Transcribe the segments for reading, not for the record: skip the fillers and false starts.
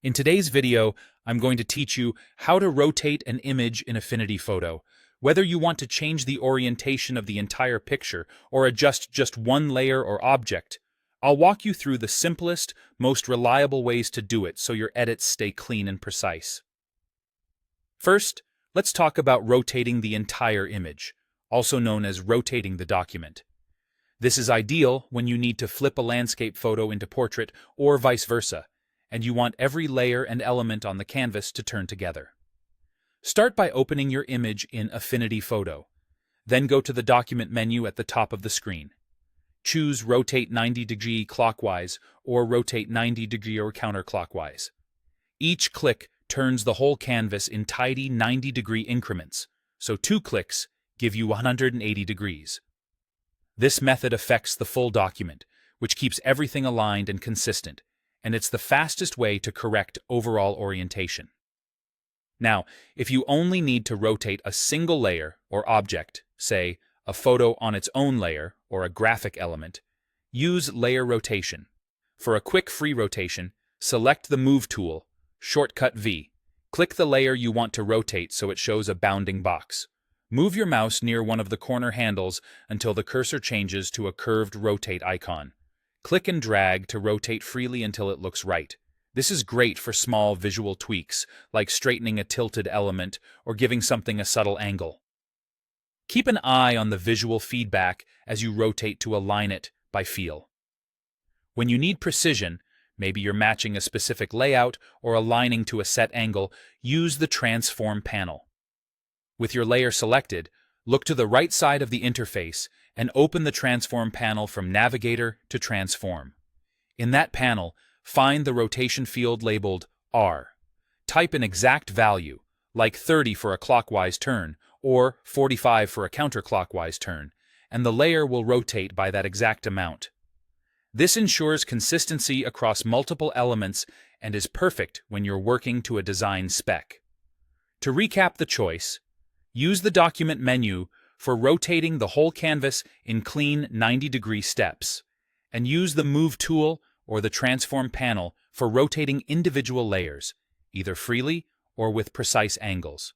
In today's video, I'm going to teach you how to rotate an image in Affinity Photo. Whether you want to change the orientation of the entire picture or adjust just one layer or object, I'll walk you through the simplest, most reliable ways to do it so your edits stay clean and precise. First, let's talk about rotating the entire image, also known as rotating the document. This is ideal when you need to flip a landscape photo into portrait or vice versa, and you want every layer and element on the canvas to turn together. Start by opening your image in Affinity Photo. Then go to the Document menu at the top of the screen. Choose Rotate 90° clockwise or Rotate 90° or counterclockwise. Each click turns the whole canvas in tidy 90° increments, so 2 clicks give you 180 degrees. This method affects the full document, which keeps everything aligned and consistent, and it's the fastest way to correct overall orientation. Now, if you only need to rotate a single layer or object, say a photo on its own layer or a graphic element, use Layer Rotation. For a quick free rotation, select the Move tool, shortcut V. Click the layer you want to rotate so it shows a bounding box. Move your mouse near one of the corner handles until the cursor changes to a curved rotate icon. Click and drag to rotate freely until it looks right. This is great for small visual tweaks, like straightening a tilted element or giving something a subtle angle. Keep an eye on the visual feedback as you rotate to align it by feel. When you need precision, maybe you're matching a specific layout or aligning to a set angle, use the Transform panel. With your layer selected, look to the right side of the interface and open the Transform panel from Navigator to Transform. In that panel, find the rotation field labeled R. Type an exact value, like 30 for a clockwise turn or 45 for a counterclockwise turn, and the layer will rotate by that exact amount. This ensures consistency across multiple elements and is perfect when you're working to a design spec. To recap the choice, use the Document menu for rotating the whole canvas in clean 90° steps, and use the Move tool or the Transform panel for rotating individual layers, either freely or with precise angles.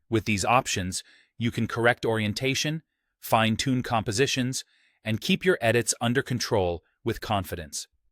With these options, you can correct orientation, fine-tune compositions, and keep your edits under control with confidence.